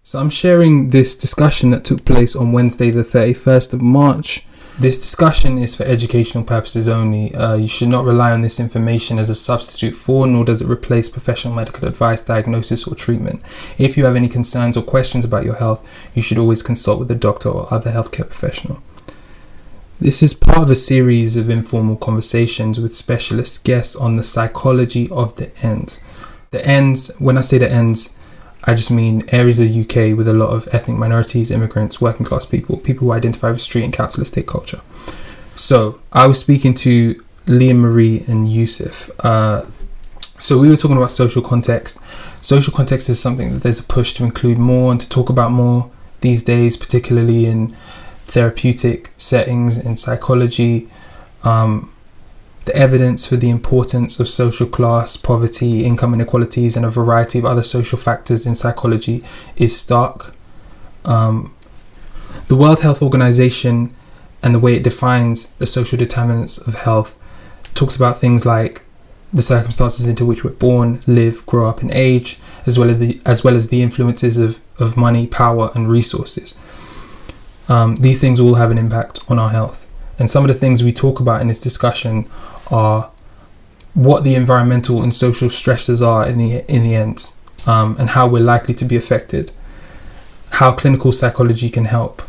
So I'm sharing this discussion that took place on Wednesday the 31st of March. This discussion is for educational purposes only. You should not rely on this information as a substitute for, nor does it replace professional medical advice, diagnosis or treatment. If you have any concerns or questions about your health, you should always consult with a doctor or other healthcare professional. This is part of a series of informal conversations with specialist guests on the psychology of the ends. The ends, when I say the ends, I just mean areas of the UK with a lot of ethnic minorities, immigrants, working class people who identify with street and council estate culture. So I was speaking to Leah-Marie and Yusef. So we were talking about social context. Social context is something that there's a push to include more and to talk about more these days, particularly in therapeutic settings, in psychology. The evidence for the importance of social class, poverty, income inequalities, and a variety of other social factors in psychology is stark. The World Health Organization and the way it defines the social determinants of health talks about things like the circumstances into which we're born, live, grow up, and age, as well as the influences of money, power, and resources. These things all have an impact on our health. And some of the things we talk about in this discussion are what the environmental and social stresses are in the end, and how we're likely to be affected, how clinical psychology can help,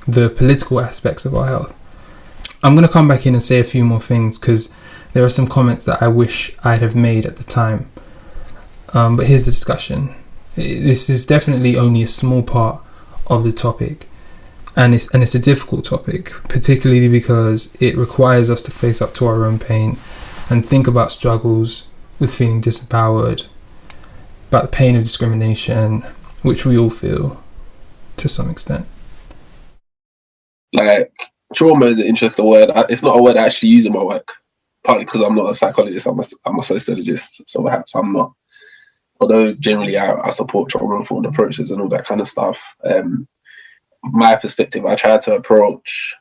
the political aspects of our health. I'm going to come back in and say a few more things because there are some comments that I wish I'd have made at the time. But here's the discussion. This is definitely only a small part of the topic. And it's a difficult topic, particularly because it requires us to face up to our own pain and think about struggles with feeling disempowered, about the pain of discrimination, which we all feel to some extent. Like, trauma is an interesting word. It's not a word I actually use in my work, partly because I'm not a psychologist, I'm a sociologist, so perhaps I'm not. Although generally I support trauma-informed approaches and all that kind of stuff. My perspective, I try to approach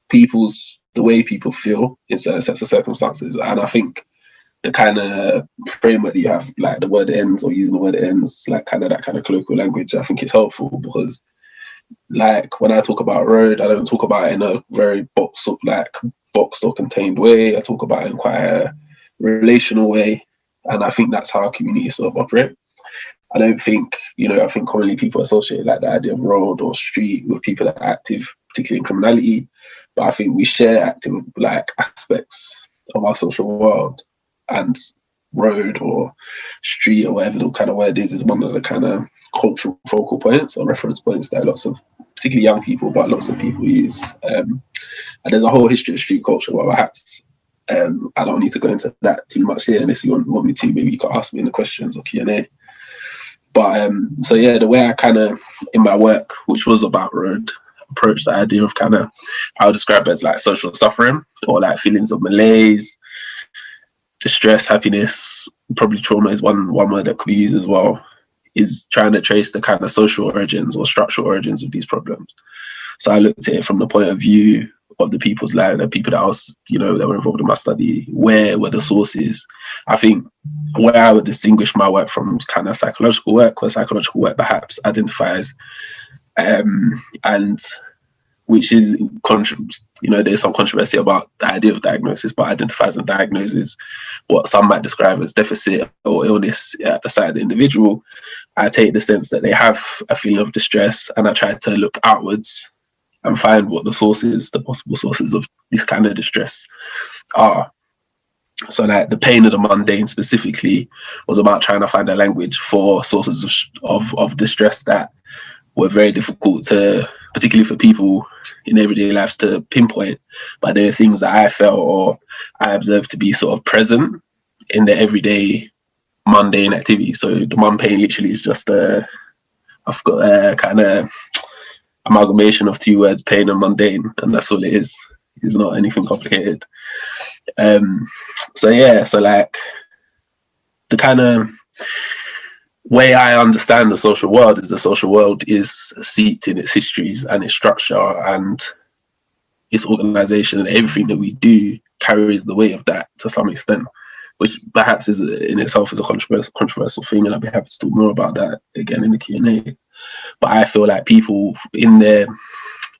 the way people feel in certain sets of circumstances. And I think the kind of framework that you have, like the word ends or using the word ends, like kind of that kind of colloquial language, I think it's helpful because like when I talk about road, I don't talk about it in a very boxed or contained way. I talk about it in quite a relational way. And I think that's how communities sort of operate. I don't think, I think commonly people associate like the idea of road or street with people that are active, particularly in criminality. But I think we share active like aspects of our social world, and road or street or whatever the kind of word is one of the kind of cultural focal points or reference points that lots of, particularly young people, but lots of people use. And there's a whole history of street culture, but perhaps I don't need to go into that too much here. Unless you want me to, maybe you can ask me in the questions or Q&A. But so yeah, the way I kind of, in my work, which was about road, approach the idea of kind of, I would describe it as like social suffering or like feelings of malaise, distress, happiness, probably trauma is one word that could be used as well, is trying to trace the kind of social origins or structural origins of these problems. So I looked at it from the point of view of the people's life, the people that I was, that were involved in my study, where were the sources. I think where I would distinguish my work from kind of psychological work, where psychological work perhaps identifies, and which is, there's some controversy about the idea of diagnosis, but identifies and diagnoses what some might describe as deficit or illness at the side of the individual. I take the sense that they have a feeling of distress, and I try to look outwards and find what the possible sources of this kind of distress are. So like the pain of the mundane specifically was about trying to find a language for sources of distress that were very difficult to, particularly for people in everyday lives, to pinpoint, but there are things that I felt or I observed to be sort of present in the everyday mundane activity. So the mum pain literally is just I've got a kind of amalgamation of two words, pain and mundane, and that's all it is. It's not anything complicated. So like the kind of way I understand the social world is seeped in its histories and its structure and its organization, and everything that we do carries the weight of that to some extent, which perhaps is in itself is a controversial thing, and I'll be happy to talk more about that again in the Q&A. But I feel like people in their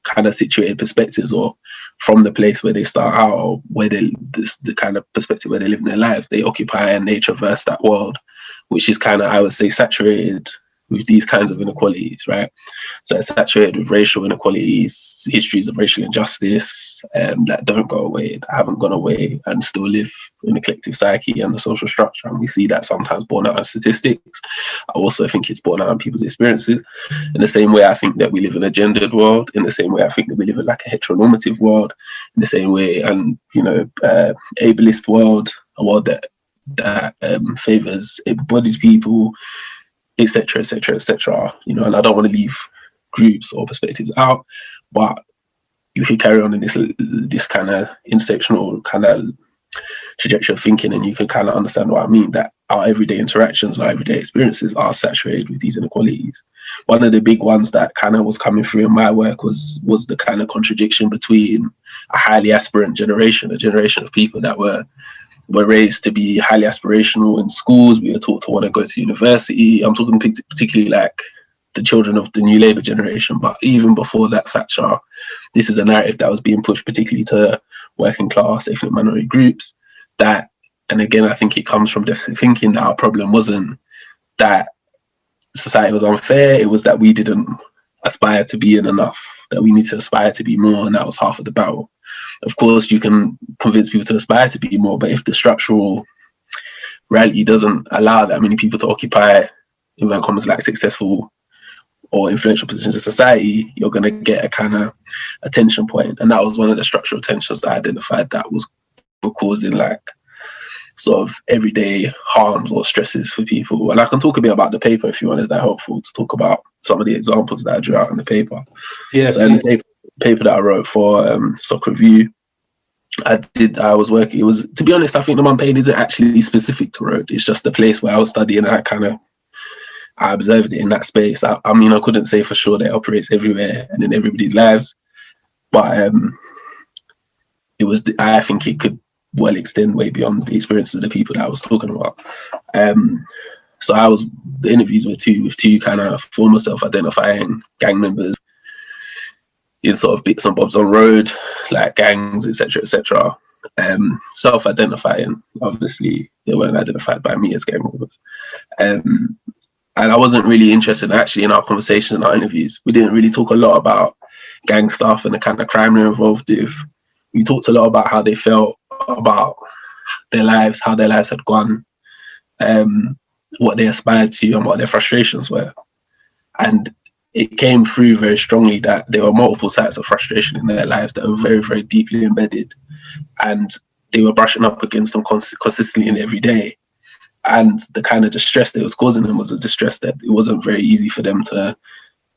kind of situated perspectives, or from the place where they start out, or where the kind of perspective where they live in their lives, they occupy and they traverse that world, which is kind of, I would say, saturated with these kinds of inequalities, right? So it's saturated with racial inequalities, histories of racial injustice that don't go away, that haven't gone away, and still live in the collective psyche and the social structure. And we see that sometimes borne out in statistics. I also think it's borne out in people's experiences. In the same way, I think that we live in a gendered world. In the same way, I think that we live in like a heteronormative world. In the same way, and ableist world, a world that favors able-bodied people, etc., etc., etc. And I don't want to leave groups or perspectives out, but you could carry on in this kind of intersectional kind of trajectory of thinking, and you can kind of understand what I mean, that our everyday interactions and our everyday experiences are saturated with these inequalities. One of the big ones that kind of was coming through in my work was the kind of contradiction between a highly aspirant generation, a generation of people that were raised to be highly aspirational in schools. We were taught to want to go to university. I'm talking particularly like the children of the new Labour generation, but even before that, Thatcher, this is a narrative that was being pushed particularly to working class, ethnic minority groups. That, and again, I think it comes from deficit thinking, that our problem wasn't that society was unfair, it was that we didn't aspire to be in enough, that we need to aspire to be more, and that was half of the battle. Of course, you can convince people to aspire to be more, but if the structural reality doesn't allow that many people to occupy, in that commas, like successful or influential positions in society, you're going to get a kind of a tension point. And that was one of the structural tensions that I identified that was causing like sort of everyday harms or stresses for people. And I can talk a bit about the paper if you want. Is that helpful to talk about some of the examples that I drew out in the paper? Yeah, so in the paper that I wrote for Stock Review, I was working, it was, to be honest, I think the unpaid isn't actually specific to road. It's just the place where I was studying, and I observed it in that space. I mean, I couldn't say for sure that it operates everywhere and in everybody's lives, but I think it could well extend way beyond the experience of the people that I was talking about. So the interviews were with two kind of former self-identifying gang members in sort of bits and bobs on road, like gangs, etc., etc. Self-identifying, obviously, they weren't identified by me as gang members. And I wasn't really interested in our conversation and our interviews. We didn't really talk a lot about gang stuff and the kind of crime they're involved with. We talked a lot about how they felt about their lives, how their lives had gone, what they aspired to and what their frustrations were. And it came through very strongly that there were multiple sides of frustration in their lives that were very, very deeply embedded. And they were brushing up against them consistently and every day. And the kind of distress that was causing them was a distress that it wasn't very easy for them to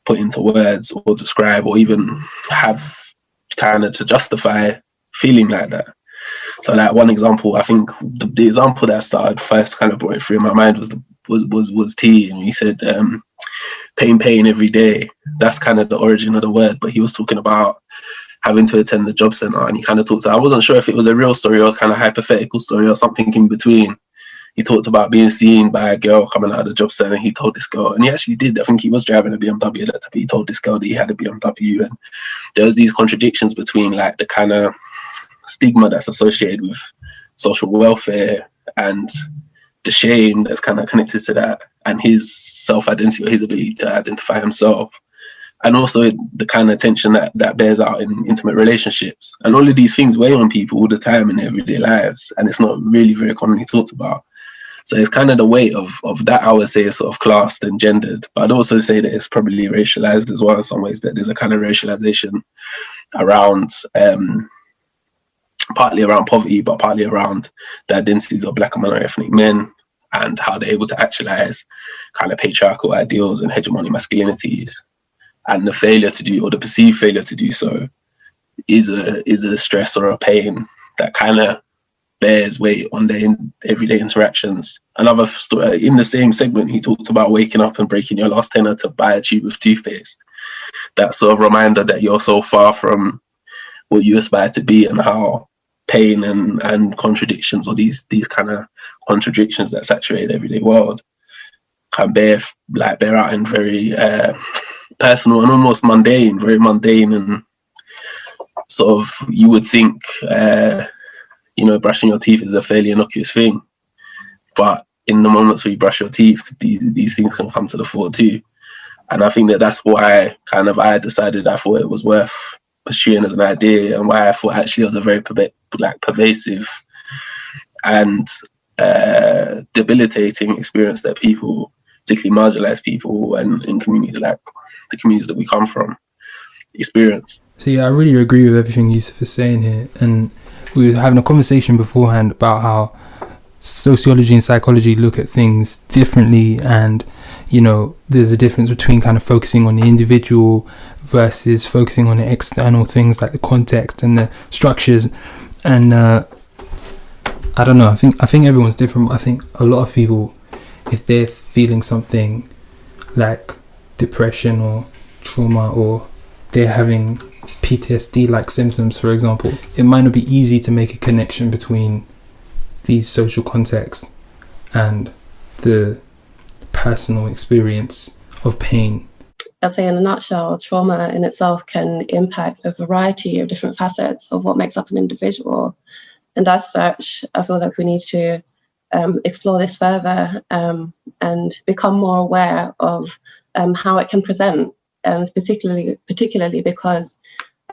put into words or describe, or even have kind of to justify feeling like that. So like one example, I think the example that started first kind of brought it through in my mind was T, and he said pain every day. That's kind of the origin of the word, but he was talking about having to attend the job centre, and he kind of talked, I wasn't sure if it was a real story or kind of hypothetical story or something in between. He talked about being seen by a girl coming out of the job centre. He told this girl, and he actually did, I think he was driving a BMW at that time, he told this girl that he had a BMW, and there was these contradictions between like the kind of stigma that's associated with social welfare and the shame that's kind of connected to that, and his self-identity or his ability to identify himself, and also the kind of tension that bears out in intimate relationships. And all of these things weigh on people all the time in their everyday lives, and it's not really very commonly talked about. So it's kind of the weight of that, I would say, is sort of classed and gendered. But I'd also say that it's probably racialized as well in some ways, that there's a kind of racialization around, partly around poverty, but partly around the identities of Black and minority ethnic men and how they're able to actualize kind of patriarchal ideals and hegemonic masculinities. And the failure to do, or the perceived failure to do so, is a stress or a pain that kind of bears weight on their everyday interactions. Another story, in the same segment, he talked about waking up and breaking your last tenner to buy a tube of toothpaste. That sort of reminder that you're so far from what you aspire to be, and how pain and contradictions, or these kind of contradictions that saturate the everyday world, can bear out in very personal and almost mundane, very mundane, and sort of you would think, brushing your teeth is a fairly innocuous thing, but in the moments where you brush your teeth, these things can come to the fore too. And I think that's why I decided I thought it was worth pursuing as an idea, and why I thought actually it was a very pervasive and debilitating experience that people, particularly marginalised people and in communities like the communities that we come from, experience. So yeah, I really agree with everything Yusef is saying here. And we were having a conversation beforehand about how sociology and psychology look at things differently, and there's a difference between kind of focusing on the individual versus focusing on the external things like the context and the structures. And I don't know, I think everyone's different, but I think a lot of people, if they're feeling something like depression or trauma, or they're having PTSD like symptoms, for example, it might not be easy to make a connection between these social contexts and the personal experience of pain. I'd say in a nutshell, trauma in itself can impact a variety of different facets of what makes up an individual. And as such, I feel like we need to explore this further and become more aware of how it can present, particularly because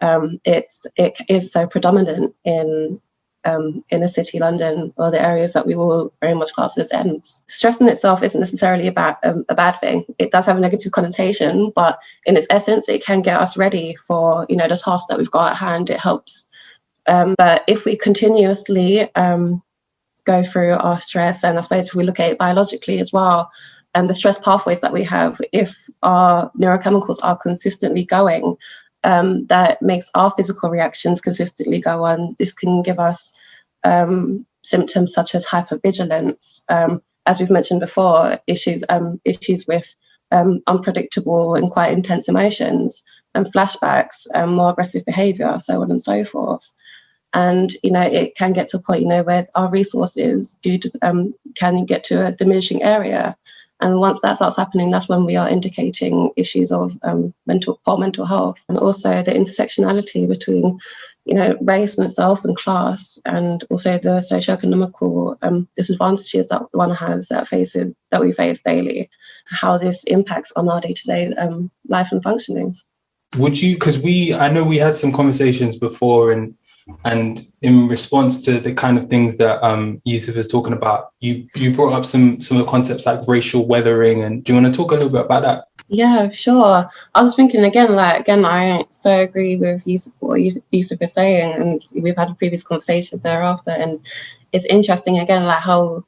it is so predominant in inner city London, or the areas that we will very much class as ends. Stress in itself isn't necessarily a bad thing. It does have a negative connotation, but in its essence, it can get us ready for the task that we've got at hand. It helps. But if we continuously go through our stress, and I suppose if we look at it biologically as well, and the stress pathways that we have, if our neurochemicals are consistently going, that makes our physical reactions consistently go on. This can give us symptoms such as hypervigilance, as we've mentioned before, issues with unpredictable and quite intense emotions, and flashbacks, more aggressive behaviour, so on and so forth. And it can get to a point where our resources can get to a diminishing area. And once that starts happening, that's when we are indicating issues of poor mental health, and also the intersectionality between, race in itself and class, and also the socioeconomical disadvantages that one has that we face daily, how this impacts on our day-to-day life and functioning. Would you? Because I know we had some conversations before, and in response to the kind of things that Yusef is talking about, you brought up some of the concepts like racial weathering. And do you want to talk a little bit about that? Yeah, sure. I was thinking again, I so agree with what Yusef is saying, and we've had previous conversations thereafter. And it's interesting again, how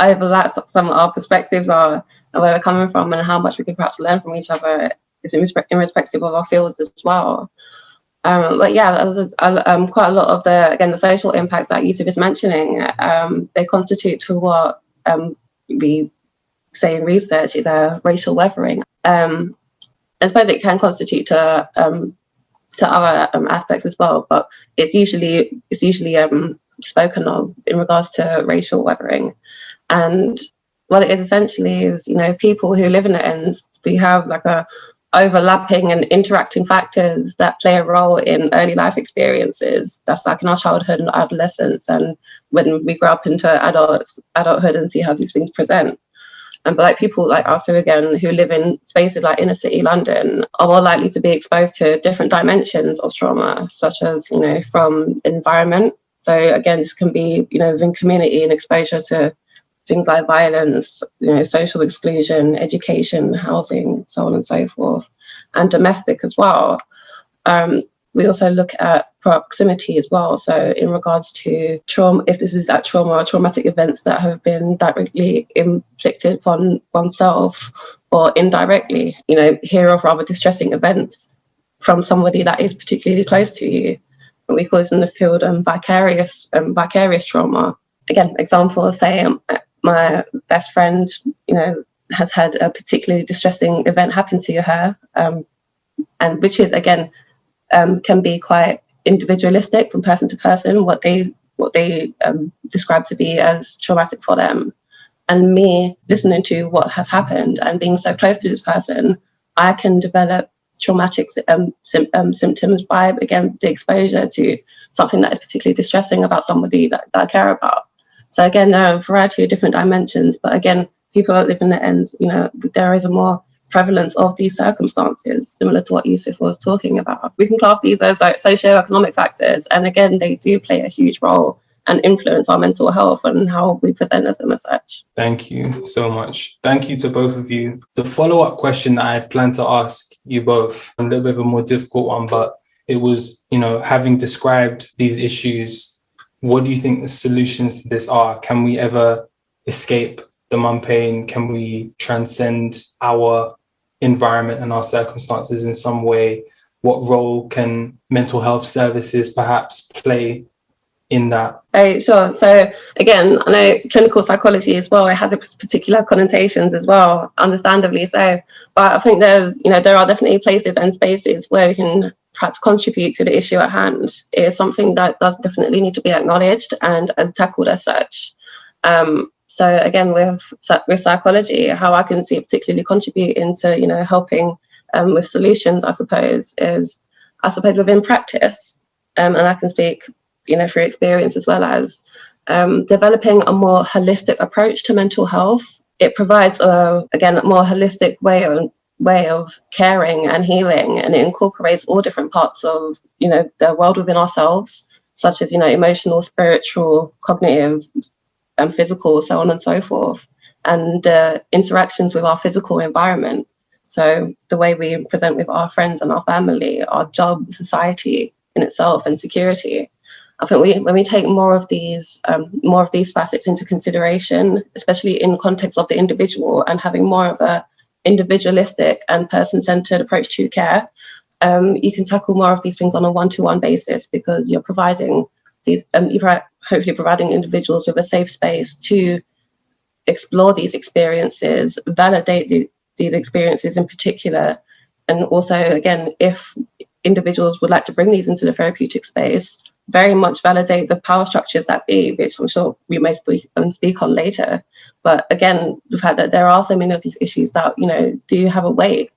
overlapped some of our perspectives are, and where we're coming from, and how much we could perhaps learn from each other, irrespective of our fields as well. But yeah, that was quite a lot of the social impacts that Yusef is mentioning. They constitute to what we say in research, the racial weathering. I suppose it can constitute to other aspects as well, but it's usually spoken of in regards to racial weathering. And what it is essentially is, people who live in the ends, we have a overlapping and interacting factors that play a role in early life experiences. That's in our childhood and adolescence, and when we grow up into adulthood and see how these things present. But people like us who live in spaces like inner city London are more likely to be exposed to different dimensions of trauma, such as, from environment. So again, this can be, within community and exposure to things like violence, social exclusion, education, housing, so on and so forth, and domestic as well. We also look at proximity as well. So in regards to trauma, if this is that trauma or traumatic events that have been directly inflicted upon oneself, or indirectly, hear of rather distressing events from somebody that is particularly close to you. And we call this in the field vicarious trauma. Again, example, say my best friend, has had a particularly distressing event happen to her, and which is again can be quite individualistic from person to person, what they describe to be as traumatic for them. And me listening to what has happened and being so close to this person, I can develop traumatic symptoms by, again, the exposure to something that is particularly distressing about somebody that I care about. So again, there are a variety of different dimensions, but again, people that live in the ends, there is a more prevalence of these circumstances, similar to what Yusef was talking about. We can class these as like socio-economic factors, and again, they do play a huge role and influence our mental health and how we present them as such. Thank you so much. Thank you to both of you. The follow-up question that I had planned to ask you both, a little bit of a more difficult one, but it was, having described these issues, what do you think the solutions to this are? Can we ever escape the mum pain? Can we transcend our environment and our circumstances in some way? What role can mental health services perhaps play in that? Right, sure. So again, I know clinical psychology as well, it has its particular connotations as well, understandably so. But I think there are definitely places and spaces where we can perhaps contribute to the issue at hand. It is something that does definitely need to be acknowledged and tackled as such. So again, with psychology, how I can see it particularly contribute into, helping with solutions, I suppose, is within practice. And I can speak through experience, as well as developing a more holistic approach to mental health. It provides a more holistic way of caring and healing, and it incorporates all different parts of the world within ourselves, such as emotional, spiritual, cognitive, and physical, so on and so forth, and interactions with our physical environment. So the way we present with our friends and our family, our job, society in itself, and security. I think when we take more of these facets into consideration, especially in context of the individual, and having more of a individualistic and person-centered approach to care, you can tackle more of these things on a one-to-one basis, because you're providing hopefully providing individuals with a safe space to explore these experiences, validate these experiences in particular, and also, again, if individuals would like to bring these into the therapeutic space, very much validate the power structures that be, which I'm sure we may speak on later. But again, the fact that there are so many of these issues that, do have a weight.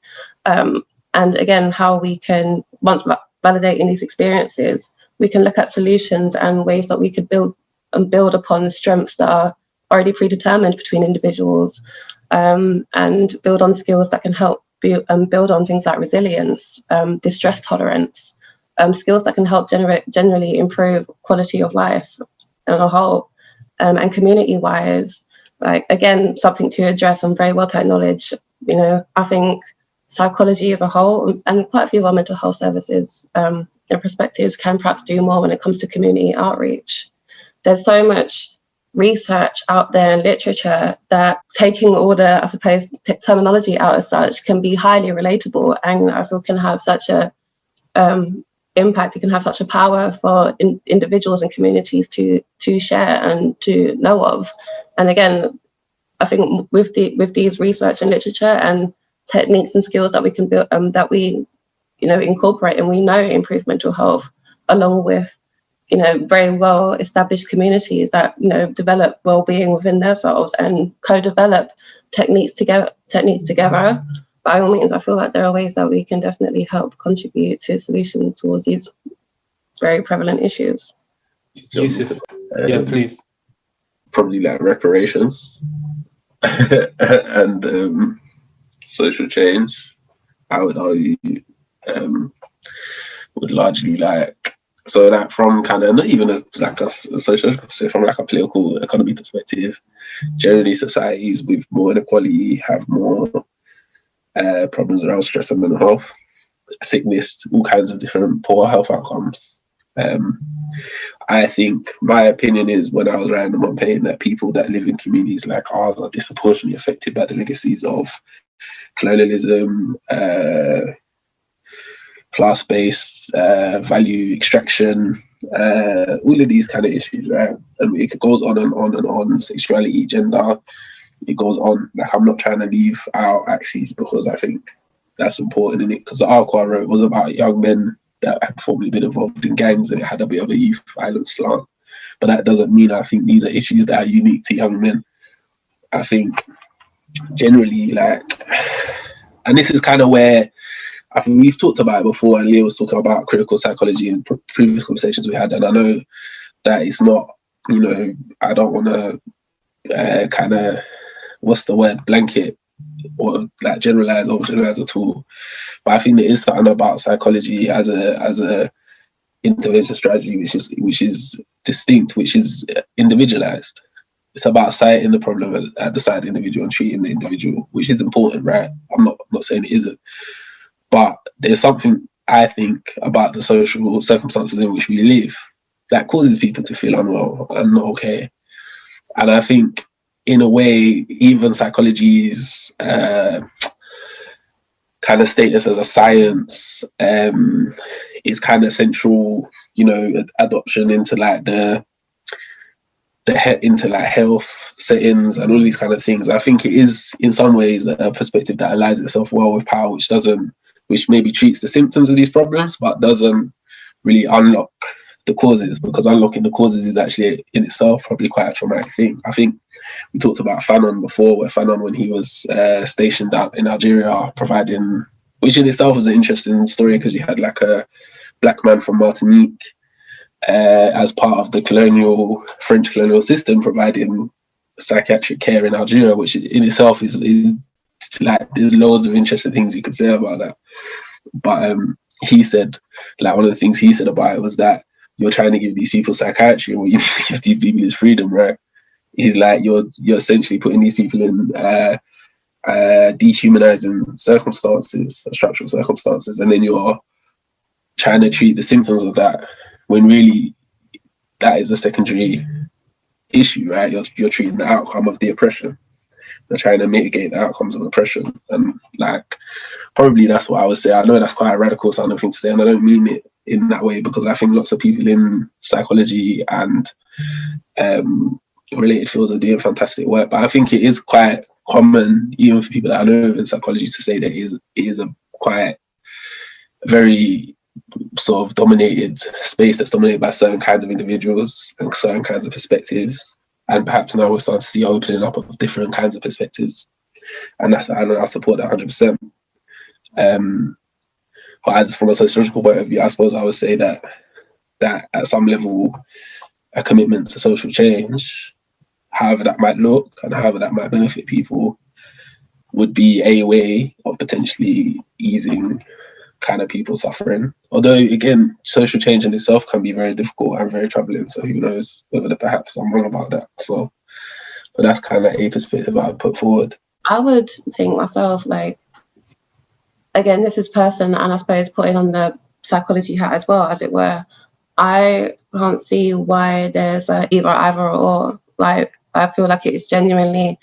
And again, how we can, once validating these experiences, we can look at solutions and ways that we could build upon the strengths that are already predetermined between individuals, and build on skills that can help build on things like resilience, distress tolerance, skills that can help generally improve quality of life as a whole, and community-wise. Like, again, something to address and very well to acknowledge. I think psychology as a whole, and quite a few of our mental health services and perspectives, can perhaps do more when it comes to community outreach. There's so much research out there and literature that, taking all the, I suppose, terminology out as such, can be highly relatable, and I feel can have such a impact. It can have such a power for individuals and communities to share and to know of. And again, I think with these research and literature and techniques and skills that we can build, that we incorporate, and we know improve mental health, along with very well established communities that develop well-being within themselves and co-develop techniques together. By all means, I feel like there are ways that we can definitely help contribute to solutions towards these very prevalent issues. Yusef, yeah, please. Probably like reparations and social change, I would argue, would largely from kind of, not even as like a social, so from like a political economy perspective, generally societies with more inequality have more problems around stress and mental health, sickness, all kinds of different poor health outcomes. I think my opinion is, when I was writing the mum pain, that people that live in communities like ours are disproportionately affected by the legacies of colonialism, class-based value extraction, all of these kind of issues, right? And it goes on and on and on. Sexuality, gender, it goes on. Like, I'm not trying to leave out axes, because I think that's important in it. Because the article I wrote was about young men that had formerly been involved in gangs, and it had a bit of a youth violence slant. But that doesn't mean I think these are issues that are unique to young men. I think generally, like, And this is kind of where I think we've talked about it before, and Leah was talking about critical psychology in previous conversations we had. And I know that it's not, you know, I don't want to kind of, what's the word, blanket or like generalize at all. But I think there is something about psychology as a intervention strategy which is distinct, which is individualized. It's about citing the problem at the side of the individual and treating the individual, which is important, right? I'm not saying it isn't. But there's something, I think, about the social circumstances in which we live that causes people to feel unwell and not okay. And I think, in a way, even psychology's kind of status as a science is kind of central, you know, adoption into like into like health settings and all these kind of things. I think it is, in some ways, a perspective that aligns itself well with power, which maybe treats the symptoms of these problems, but doesn't really unlock the causes, because unlocking the causes is actually in itself probably quite a traumatic thing. I think we talked about Fanon before, where Fanon, when he was stationed out in Algeria, providing, which in itself was an interesting story, because you had like a black man from Martinique as part of the French colonial system providing psychiatric care in Algeria, which in itself is like, there's loads of interesting things you could say about that. But he said, like, one of the things he said about it was that you're trying to give these people psychiatry, and what you need to give these people is freedom, right? He's like, you're essentially putting these people in dehumanizing circumstances, structural circumstances, and then you're trying to treat the symptoms of that, when really that is a secondary issue, right? You're treating the outcome of the oppression. They're trying to mitigate the outcomes of oppression. And like, probably that's what I would say. I know that's quite a radical sounding thing to say, and I don't mean it in that way, because I think lots of people in psychology and related fields are doing fantastic work. But I think it is quite common, even for people that I know in psychology, to say that it is a quite very sort of dominated space that's dominated by certain kinds of individuals and certain kinds of perspectives. And perhaps now we're starting to see opening up of different kinds of perspectives. And I support that 100%. But as from a sociological point of view, I suppose I would say that at some level, a commitment to social change, however that might look and however that might benefit people, would be a way of potentially easing kind of people suffering. Although, again, social change in itself can be very difficult and very troubling. So who knows whether perhaps I'm wrong about that. So, but that's kind of a perspective I would put forward. I would think myself, like, again, this is personal, and I suppose putting on the psychology hat as well, as it were, I can't see why there's either or. Like, I feel like it is genuinely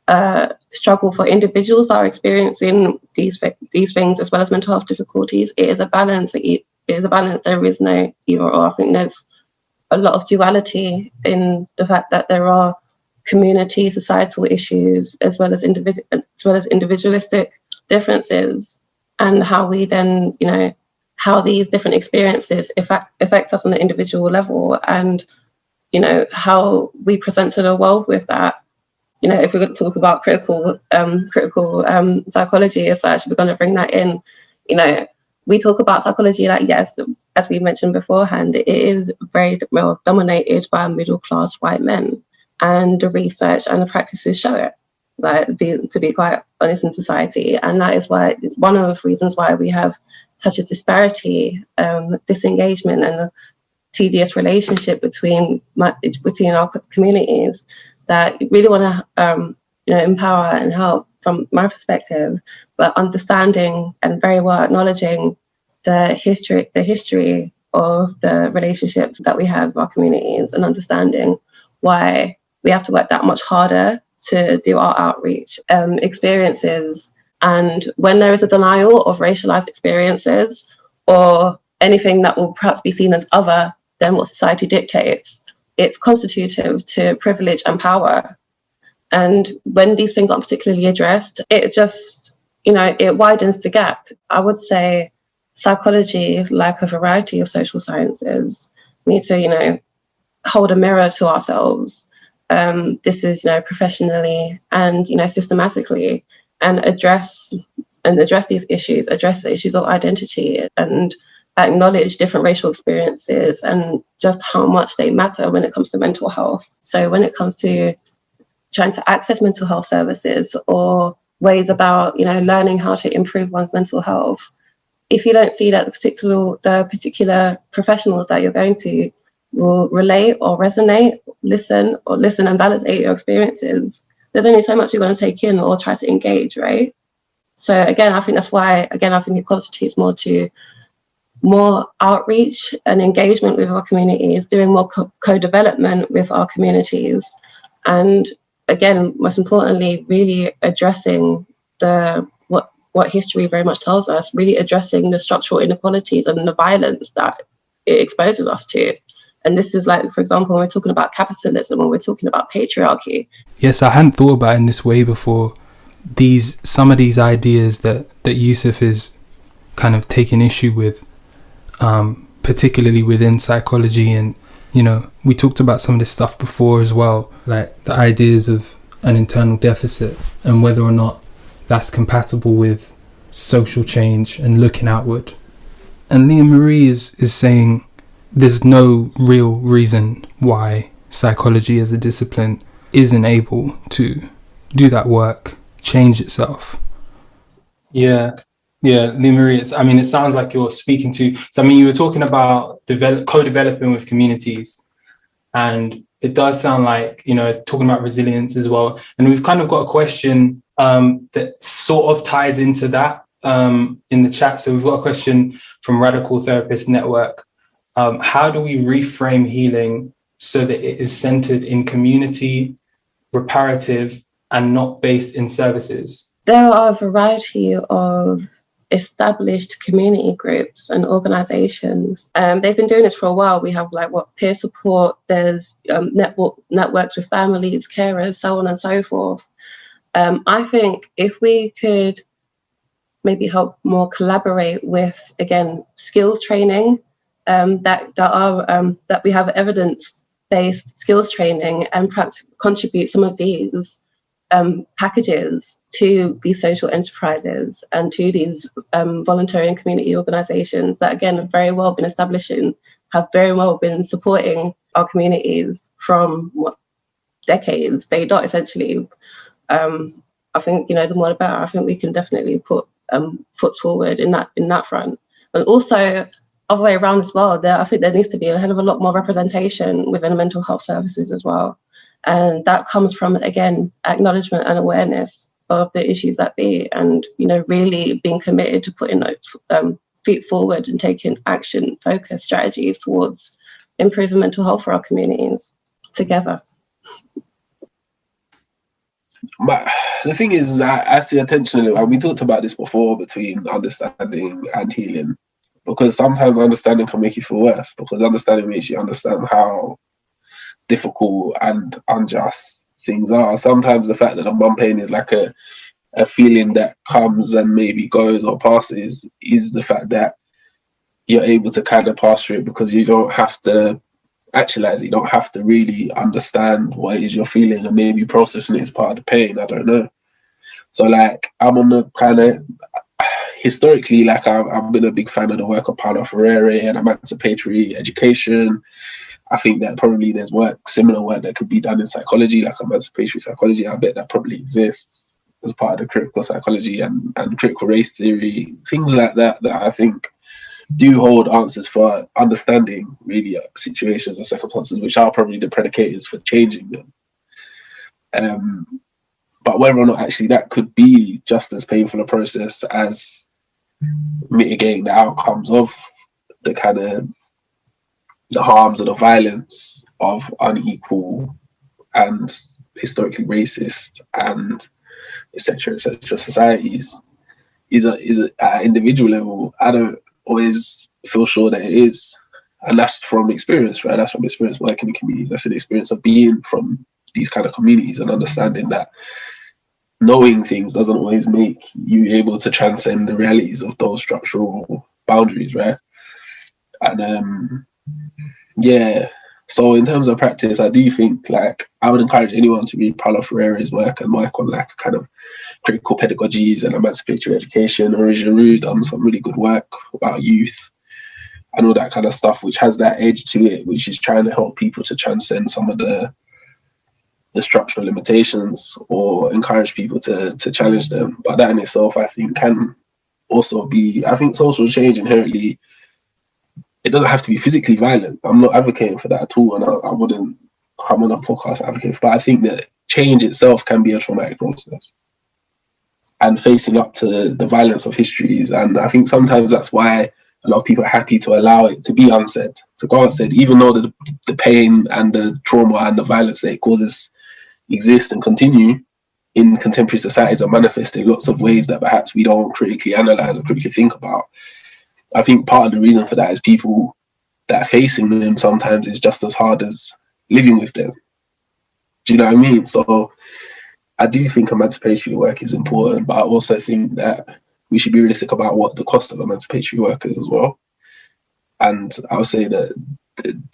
a struggle for individuals that are experiencing these things, as well as mental health difficulties. It is a balance. It is a balance. There is no either or. I think there's a lot of duality in the fact that there are community, societal issues, as well as individualistic differences, and how we then, you know, how these different experiences affect us on an individual level, and, you know, how we present to the world with that. You know, if we're going to talk about critical psychology as such, we're going to bring that in. You know, we talk about psychology like, yes, as we mentioned beforehand, it is very well dominated by middle-class white men, and the research and the practices show it, like, to be quite honest, in society. And that is why, one of the reasons why we have such a disparity, disengagement, and a tedious relationship between our communities, that really want to empower and help, from my perspective, but understanding and very well acknowledging the history of the relationships that we have with our communities, and understanding why we have to work that much harder to do our outreach experiences. And when there is a denial of racialized experiences, or anything that will perhaps be seen as other than what society dictates, it's constitutive to privilege and power. And when these things aren't particularly addressed, it just, it widens the gap. I would say psychology, like a variety of social sciences, need to, hold a mirror to ourselves. This is, professionally and, systematically, and address and address these issues, address the issues of identity, and acknowledge different racial experiences and just how much they matter when it comes to mental health. So when it comes to trying to access mental health services or ways about, learning how to improve one's mental health, if you don't see that the particular professionals that you're going to will relate or resonate, listen and validate your experiences, there's only so much you're going to take in or try to engage, right? So again, I think that's why, I think it constitutes more outreach and engagement with our communities, doing more co-development with our communities. And again, most importantly, really addressing what history very much tells us, really addressing the structural inequalities and the violence that it exposes us to. And this is like, for example, when we're talking about capitalism, when we're talking about patriarchy. Yes, I hadn't thought about it in this way before. Some of these ideas that Yusef is kind of taking issue with, particularly within psychology, and we talked about some of this stuff before as well, like the ideas of an internal deficit and whether or not that's compatible with social change and looking outward. And Leah-Marie is saying there's no real reason why psychology as a discipline isn't able to do that work, change itself. Yeah, Leah-Marie, it sounds like you're speaking to... So, you were talking about co-developing with communities, and it does sound like, talking about resilience as well. And we've kind of got a question that sort of ties into that in the chat. So we've got a question from Radical Therapist Network. How do we reframe healing so that it is centered in community, reparative, and not based in services? There are a variety of established community groups and organizations. They've been doing this for a while. We have peer support, there's networks with families, carers, so on and so forth. I think if we could maybe help more collaborate with, again, skills training, that we have evidence-based skills training, and perhaps contribute some of these packages to these social enterprises and to these voluntary and community organizations that, again, have very well been establishing, have very well been supporting our communities from decades. They don't essentially. I think, the more the better. I think we can definitely put foot forward in that front. And also, other way around as well, I think there needs to be a hell of a lot more representation within mental health services as well. And that comes from, again, acknowledgement and awareness of the issues that be, and, really being committed to putting those feet forward and taking action-focused strategies towards improving mental health for our communities together. But the thing is, I see attention, and we talked about this before, between understanding and healing, because sometimes understanding can make you feel worse, because understanding makes you understand how difficult and unjust things are. Sometimes the fact that the mum pain is like a feeling that comes and maybe goes or passes is the fact that you're able to kind of pass through it, because you don't have to actualize it. You don't have to really understand what it is you're feeling, and maybe processing it is part of the pain. I don't know. So I'm on the kind of, historically, I've been a big fan of the work of Paulo Freire and emancipatory education. I think that probably there's similar work that could be done in psychology, like emancipatory psychology. I bet that probably exists as part of the critical psychology and critical race theory, things like that I think do hold answers for understanding really situations or circumstances, which are probably the predicators for changing them. But whether or not actually that could be just as painful a process as mitigating the outcomes of the kind of the harms or the violence of unequal and historically racist and etc. societies is at an individual level, I don't always feel sure that it is. And that's from experience, right? That's from experience working in communities. That's an experience of being from these kind of communities and understanding that knowing things doesn't always make you able to transcend the realities of those structural boundaries, right? And so in terms of practice, I do think I would encourage anyone to read Paulo Freire's work and work on a kind of critical pedagogies and emancipatory education. Originally done some really good work about youth and all that kind of stuff, which has that edge to it, which is trying to help people to transcend some of the structural limitations or encourage people to challenge them. But that in itself, I think, can also be, I think social change inherently, it doesn't have to be physically violent. I'm not advocating for that at all, and I wouldn't come on a podcast advocate for, but I think that change itself can be a traumatic process and facing up to the violence of histories. And I think sometimes that's why a lot of people are happy to allow it to be unsaid, to go unsaid, even though the pain and the trauma and the violence that it causes exist and continue in contemporary societies and manifest in lots of ways that perhaps we don't critically analyze or critically think about. I think part of the reason for that is people that are facing them sometimes is just as hard as living with them. Do you know what I mean? So I do think emancipatory work is important, but I also think that we should be realistic about what the cost of emancipatory work is as well. And I would say that,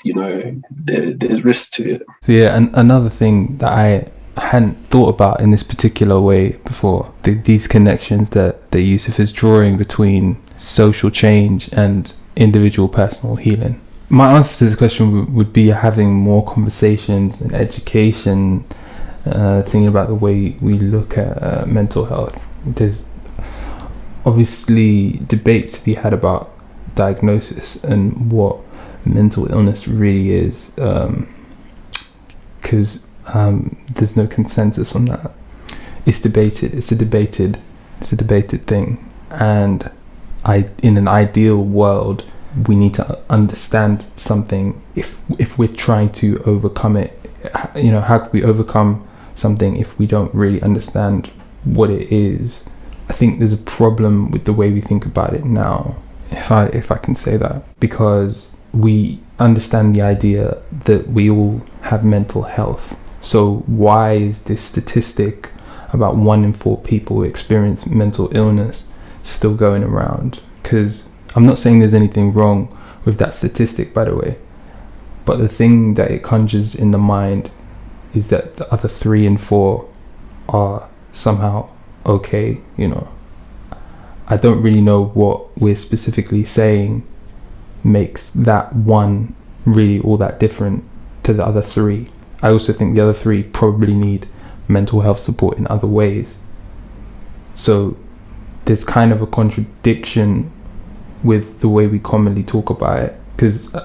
you know, there's risk to it. So yeah, and another thing that I hadn't thought about in this particular way before, these connections that Yusef is drawing between social change and individual personal healing. My answer to this question would be having more conversations and education, thinking about the way we look at mental health. There's obviously debates to be had about diagnosis and what mental illness really is, because there's no consensus on that. It's debated. It's a debated thing. And in an ideal world, we need to understand something if we're trying to overcome it. You know, how could we overcome something if we don't really understand what it is? I think there's a problem with the way we think about it now, if I can say that, because we understand the idea that we all have mental health. So why is this statistic about 1 in 4 people who experience mental illness still going around? Because I'm not saying there's anything wrong with that statistic, by the way, but the thing that it conjures in the mind is that the other 3 in 4 are somehow okay. You know, I don't really know what we're specifically saying makes that one really all that different to the other 3. I also think the other 3 probably need mental health support in other ways. So there's kind of a contradiction with the way we commonly talk about it, because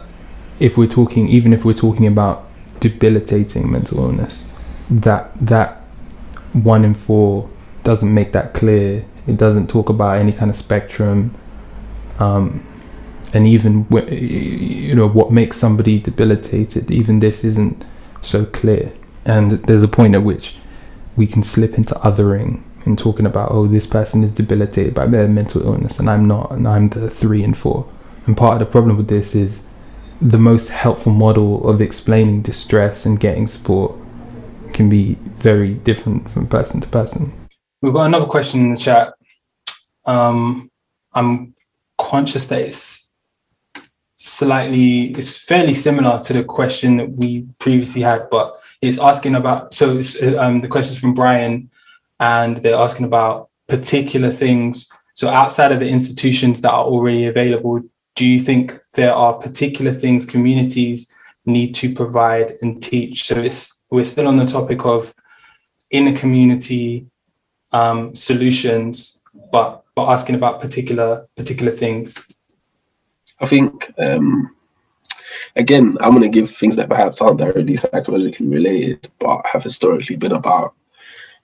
even if we're talking about debilitating mental illness, that 1 in 4 doesn't make that clear. It doesn't talk about any kind of spectrum, and even you know what makes somebody debilitated, even this isn't so clear. And there's a point at which we can slip into othering and talking about, oh, this person is debilitated by their mental illness and I'm not, and I'm the 3 in 4. And part of the problem with this is the most helpful model of explaining distress and getting support can be very different from person to person. We've got another question in the chat. I'm conscious that it's fairly similar to the question that we previously had, but it's asking about, so it's, the question's from Brian, and they're asking about particular things. So outside of the institutions that are already available, do you think there are particular things communities need to provide and teach? So we're still on the topic of inner community solutions, but asking about particular things. I think, again, I'm going to give things that perhaps aren't directly psychologically related, but have historically been about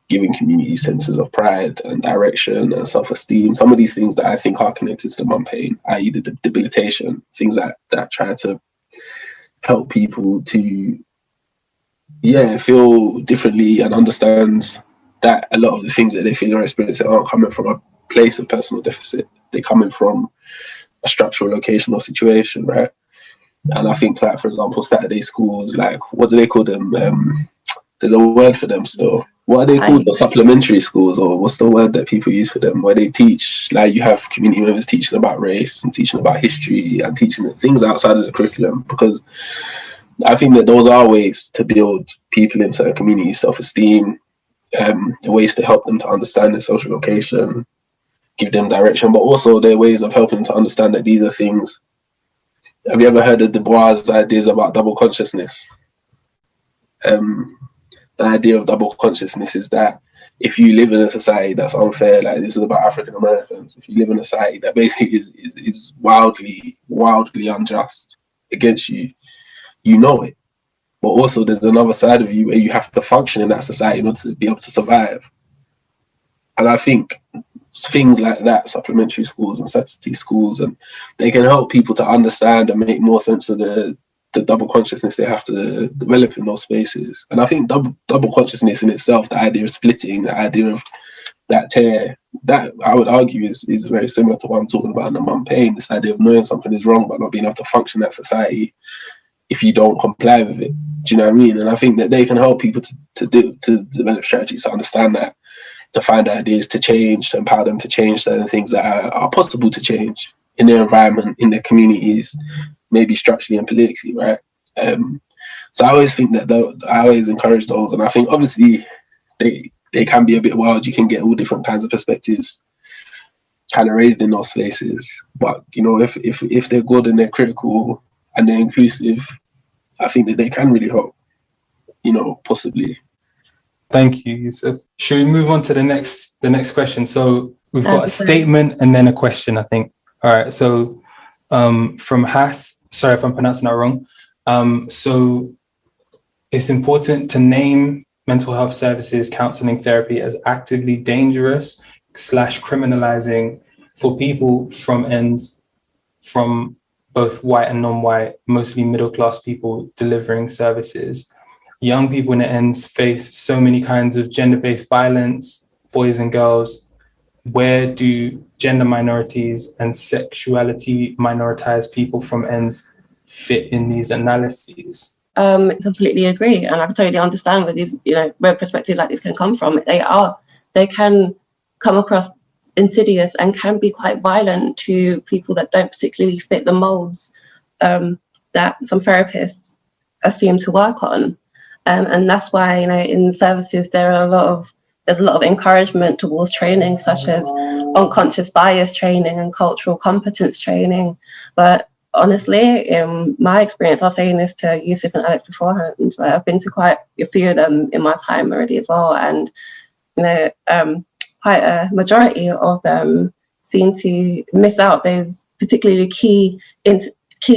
giving communities senses of pride and direction and self-esteem. Some of these things that I think are connected to the mum pain, i.e. the debilitation, things that try to help people to, feel differently and understand that a lot of the things that they feel or experience aren't coming from a place of personal deficit. They're coming from a structural location or situation, right? And I think, like, for example, Saturday schools, like, what do they call them? There's a word for them still. What are they called? Or supplementary schools, or what's the word that people use for them? Where they teach, like, you have community members teaching about race and teaching about history and teaching things outside of the curriculum, because I think that those are ways to build people into a community self-esteem ways to help them to understand their social location, give them direction, but also their ways of helping to understand that these are things. Have you ever heard of Du Bois' ideas about double consciousness? The idea of double consciousness is that if you live in a society that's unfair, like this is about African Americans, if you live in a society that basically is wildly unjust against you, you know it. But also there's another side of you where you have to function in that society in order to be able to survive. And I think things like that, supplementary schools and necessity schools, and they can help people to understand and make more sense of the double consciousness they have to develop in those spaces. And I think double consciousness in itself, the idea of splitting, the idea of that tear, that I would argue is very similar to what I'm talking about in the mum pain, this idea of knowing something is wrong but not being able to function in that society if you don't comply with it. Do you know what I mean? And I think that they can help people to develop strategies to understand that, to find ideas to change, to empower them to change certain things that are possible to change in their environment, in their communities, maybe structurally and politically, right? So I always think that I always encourage those, and I think obviously they can be a bit wild. You can get all different kinds of perspectives kind of raised in those spaces, but you know, if they're good and they're critical and they're inclusive, I think that they can really help, you know, possibly. Thank you, Yusef. Should we move on to the next question? So we've got a statement and then a question, I think. All right, so from Hass, sorry if I'm pronouncing that wrong. So it's important to name mental health services, counselling, therapy as actively dangerous / criminalising for people from both white and non-white, mostly middle-class people delivering services. Young people in the ends face so many kinds of gender-based violence, boys and girls. Where do gender minorities and sexuality minoritized people from ends fit in these analyses? Completely agree, and I can totally understand where these, you know, where perspectives like this can come from. They can come across insidious and can be quite violent to people that don't particularly fit the molds that some therapists assume to work on. And that's why, you know, in services there's a lot of encouragement towards training, such as unconscious bias training and cultural competence training. But honestly, in my experience, I was saying this to Yusef and Alex beforehand, like, I've been to quite a few of them in my time already as well, and you know, quite a majority of them seem to miss out those particularly key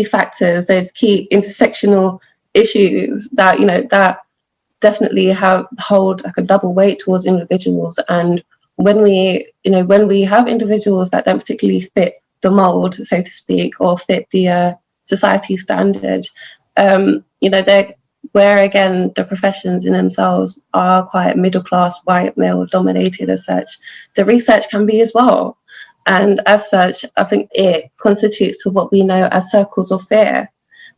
factors, those key intersectional issues that, you know, that definitely hold like a double weight towards individuals. And when we have individuals that don't particularly fit the mold, so to speak, or fit the society standard, you know, where again the professions in themselves are quite middle class, white, male dominated as such, the research can be as well. And as such, I think it constitutes to what we know as circles of fear,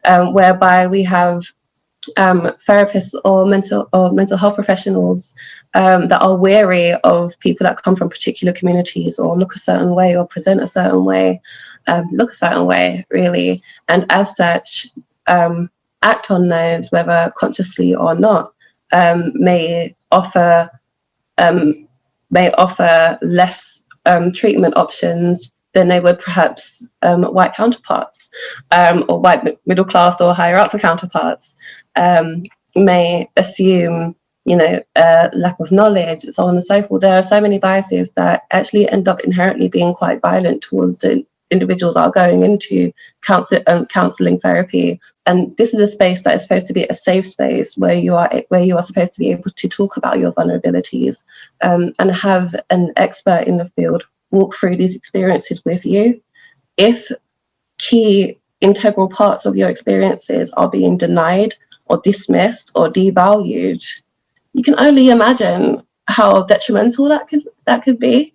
whereby we have therapists or mental health professionals that are wary of people that come from particular communities or look a certain way or present a certain way, really, and as such act on those, whether consciously or not, may offer less treatment options than they would perhaps white counterparts, or white middle class or higher up counterparts, may assume, you know, lack of knowledge, so on and so forth. There are so many biases that actually end up inherently being quite violent towards the individuals that are going into counselling therapy. And this is a space that is supposed to be a safe space where you are supposed to be able to talk about your vulnerabilities, and have an expert in the field walk through these experiences with you. If key integral parts of your experiences are being denied or dismissed or devalued, you can only imagine how detrimental that could be,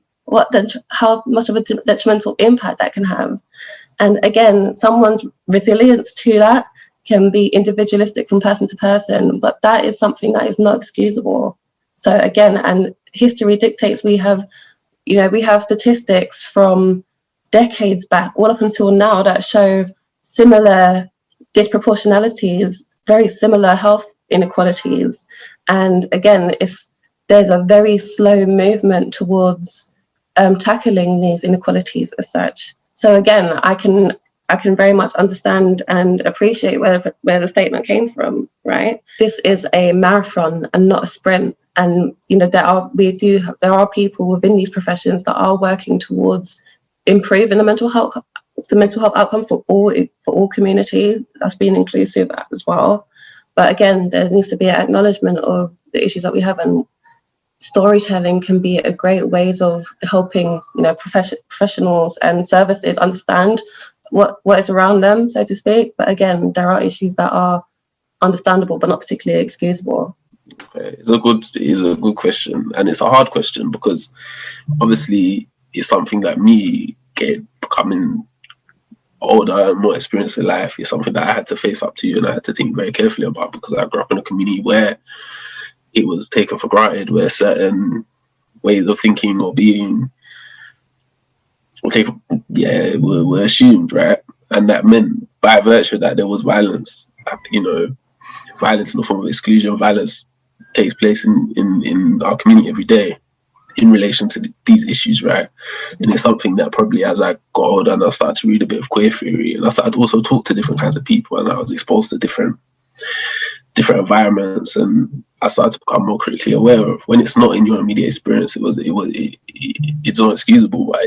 how much of a detrimental impact that can have. And again, someone's resilience to that can be individualistic from person to person, but that is something that is not excusable. So again, and history dictates, we have statistics from decades back all up until now that show similar disproportionalities, very similar health inequalities. And again, it's there's a very slow movement towards tackling these inequalities as such. So again, I can very much understand and appreciate where the statement came from, right? This is a marathon and not a sprint. And there are people within these professions that are working towards improving the mental health outcome for all community. That's being inclusive as well. But again, there needs to be an acknowledgement of the issues that we have, and storytelling can be a great ways of helping professionals and services understand what is around them, so to speak. But again, there are issues that are understandable but not particularly excusable. It's a good question, and it's a hard question because obviously it's something that me becoming older and more experienced in life is something that I had to face up to and I had to think very carefully about, because I grew up in a community where it was taken for granted, where certain ways of thinking or being were assumed, right? And that meant by virtue of that there was violence, violence in the form of exclusion. Violence takes place in our community every day in relation to these issues, right? And it's something that probably as I got older and I started to read a bit of queer theory, and I started to also talk to different kinds of people, and I was exposed to different environments, and I started to become more critically aware of when it's not in your immediate experience, it's not excusable, but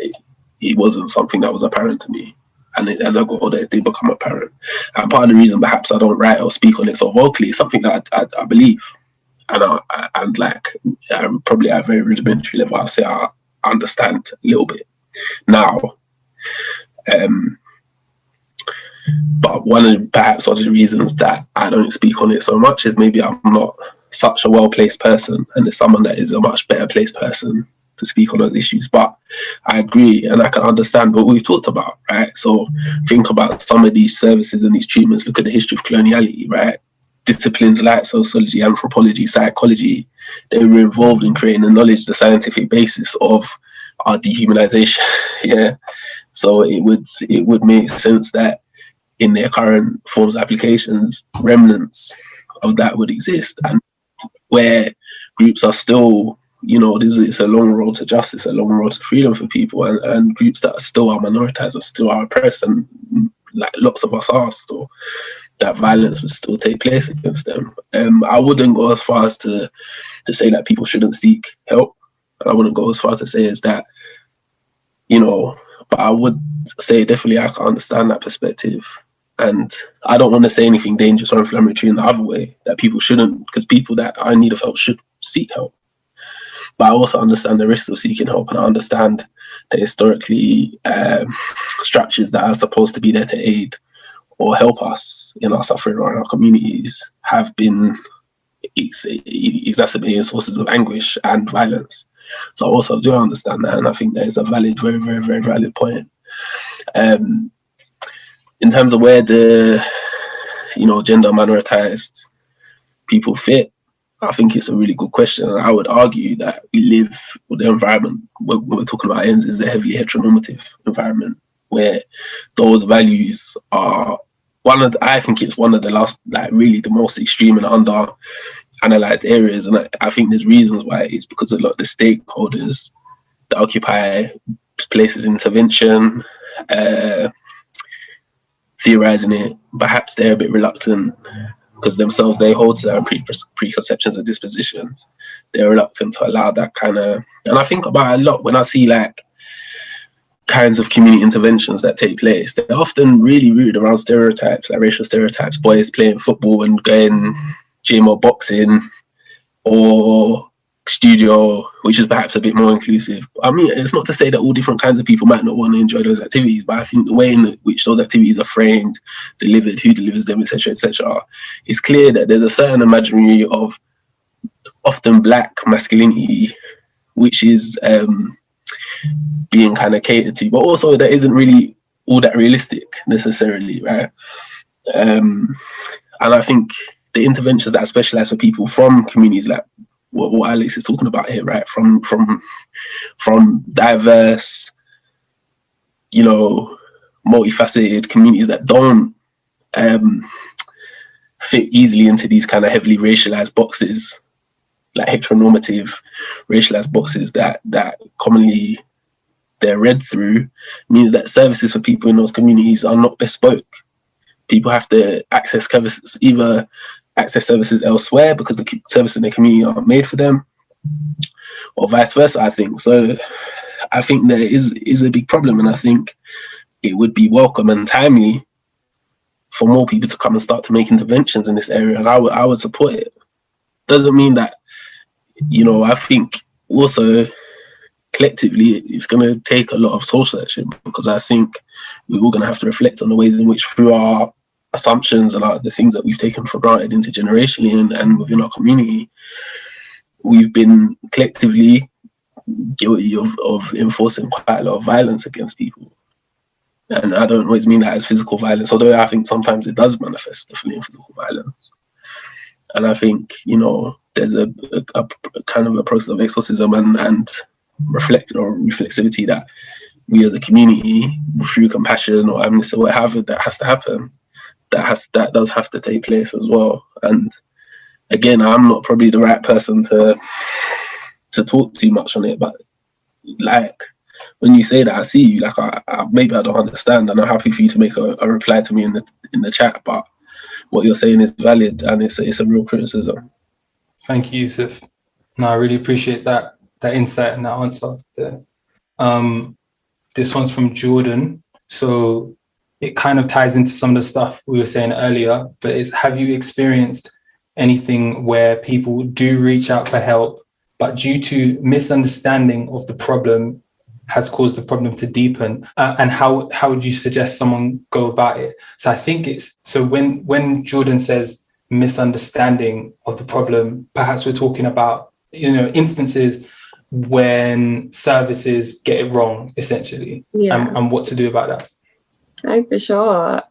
it wasn't something that was apparent to me. And as I got older, it did become apparent. And part of the reason perhaps I don't write or speak on it so vocally is something that I believe. And probably at a very rudimentary level, I'll say I understand a little bit now. But one of the reasons that I don't speak on it so much is maybe I'm not such a well-placed person, and there's someone that is a much better placed person to speak on those issues. But I agree, and I can understand what we've talked about, right? So think about some of these services and these treatments. Look at the history of coloniality, right? Disciplines like sociology, anthropology, psychology, they were involved in creating the scientific basis of our dehumanization. Yeah. So it would make sense that in their current forms of applications, remnants of that would exist, and where groups are still, it's a long road to justice, a long road to freedom for people, and groups that still are minoritized are still are oppressed, and like lots of us are still, that violence would still take place against them. I wouldn't go as far as to say that people shouldn't seek help. I wouldn't go as far as to say as that, but I would say definitely I can understand that perspective. And I don't want to say anything dangerous or inflammatory in the other way, that people shouldn't, because people that are in need of help should seek help. But I also understand the risks of seeking help, and I understand that historically structures that are supposed to be there to aid or help us in our suffering or in our communities have been exacerbating sources of anguish and violence. So I also do understand that, and I think that is a valid, very, very, very valid point. In terms of where the, gender minoritized people fit, I think it's a really good question. And I would argue that we live with the environment, what we're talking about is a heavily heteronormative environment, where those values are I think it's one of the last, really the most extreme and under analyzed areas. And I think there's reasons why. It's because a lot of the stakeholders that occupy places of intervention, theorizing it, perhaps they're a bit reluctant because themselves they hold to their preconceptions and dispositions. They're reluctant to allow that kind of, and I think about it a lot when I see kinds of community interventions that take place. They're often really rooted around stereotypes, like racial stereotypes, boys playing football and going gym or boxing, or studio, which is perhaps a bit more inclusive. I mean, it's not to say that all different kinds of people might not want to enjoy those activities, but I think the way in which those activities are framed, delivered, who delivers them, etc., it's clear that there's a certain imaginary of often Black masculinity, which is being kind of catered to, but also that isn't really all that realistic necessarily, right? And I think the interventions that are specialized for people from communities like what Alex is talking about here, right? From diverse, multifaceted communities that don't fit easily into these kind of heavily racialized boxes, like heteronormative, racialized boxes that commonly they're read through, means that services for people in those communities are not bespoke. People have to access services elsewhere because the services in the community aren't made for them, or vice versa, I think. So I think there is a big problem, and I think it would be welcome and timely for more people to come and start to make interventions in this area, and I would support it. Doesn't mean that, I think also collectively it's going to take a lot of soul searching, because I think we're all going to have to reflect on the ways in which, through our assumptions and the things that we've taken for granted intergenerationally and within our community, we've been collectively guilty of enforcing quite a lot of violence against people. And I don't always mean that as physical violence, although I think sometimes it does manifest definitely in physical violence. And I think, there's a kind of a process of exorcism and reflexivity that we as a community, through compassion or amnesty or whatever, that has to happen. That does have to take place as well. And again, I'm not probably the right person to talk too much on it, but like, when you say that, I see you. Like, I maybe I don't understand, and I'm happy for you to make a reply to me in the chat. But what you're saying is valid, and it's a real criticism. Thank you, Yusef. No, I really appreciate that insight and that answer there. This one's from Jordan, so it kind of ties into some of the stuff we were saying earlier. But have you experienced anything where people do reach out for help, but due to misunderstanding of the problem, has caused the problem to deepen? And how would you suggest someone go about it? So I think when Jordan says misunderstanding of the problem, perhaps we're talking about, instances when services get it wrong, essentially, and what to do about that. Oh, for sure.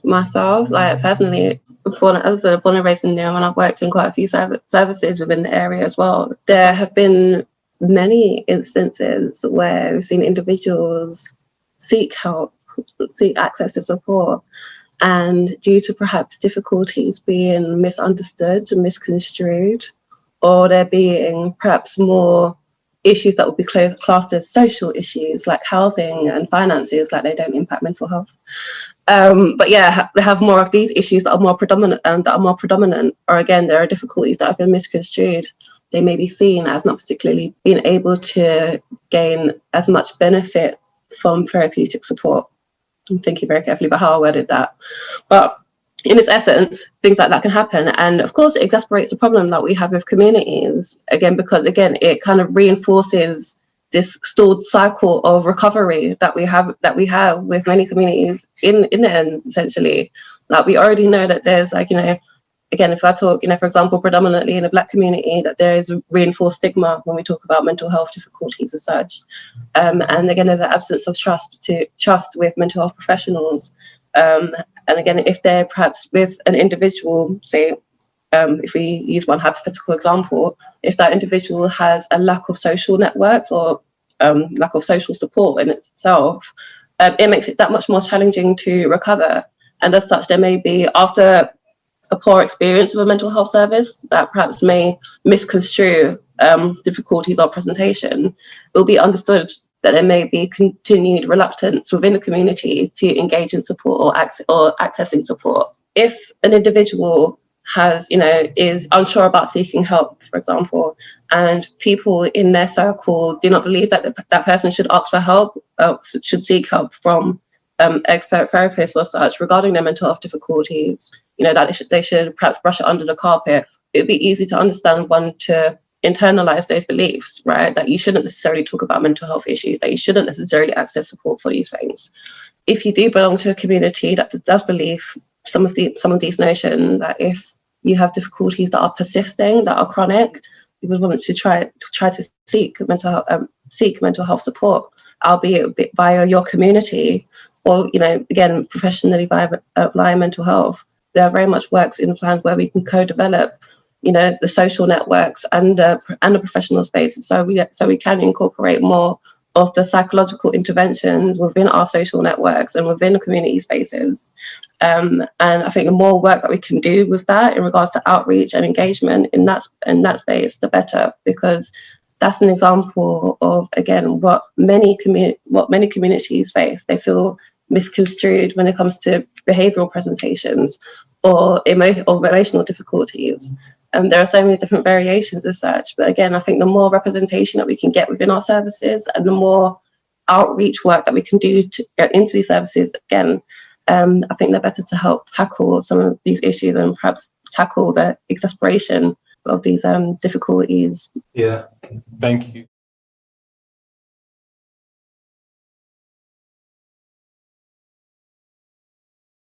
Myself, like personally, as a born and raised in Newham, and I've worked in quite a few services within the area as well, there have been many instances where we've seen individuals seek help, seek access to support, and due to perhaps difficulties being misunderstood, misconstrued, or there being perhaps more issues that would be classed as social issues like housing and finances, like they don't impact mental health. But yeah, they have more of these issues that are more predominant, or again, there are difficulties that have been misconstrued. They may be seen as not particularly being able to gain as much benefit from therapeutic support. I'm thinking very carefully about how I worded that. But in its essence, things like that can happen. And of course, it exasperates the problem that we have with communities, because it kind of reinforces this stalled cycle of recovery that we have with many communities in the ends, essentially. Like, we already know that there's again, if I talk, for example, predominantly in the Black community, that there is reinforced stigma when we talk about mental health difficulties as such. And again, there's an absence of trust with mental health professionals. And again, if they're perhaps with an individual, say, if we use one hypothetical example, if that individual has a lack of social networks or lack of social support in itself, it makes it that much more challenging to recover. And as such, there may be, after a poor experience with a mental health service that perhaps may misconstrue difficulties or presentation, it will be understood that there may be continued reluctance within the community to engage in support or accessing support. If an individual is unsure about seeking help, for example, and people in their circle do not believe that that person should ask for help, should seek help from expert therapists or such regarding their mental health difficulties, that they should perhaps brush it under the carpet, it would be easy to understand one to internalize those beliefs, right? That you shouldn't necessarily talk about mental health issues, that you shouldn't necessarily access support for these things. If you do belong to a community that does believe some of these notions, that if you have difficulties that are persisting, that are chronic, you would want to try to seek mental health support, albeit via your community, or again professionally via mental health. There very much works in plans where we can co-develop the social networks and the professional spaces, so we can incorporate more of the psychological interventions within our social networks and within the community spaces. And I think the more work that we can do with that in regards to outreach and engagement in that space, the better, because that's an example of, again, what many communities face. They feel misconstrued when it comes to behavioural presentations or relational difficulties. And there are so many different variations as such. But again, I think the more representation that we can get within our services and the more outreach work that we can do to go into these services, again, I think they're better to help tackle some of these issues and perhaps tackle the exasperation of these difficulties. Yeah, thank you.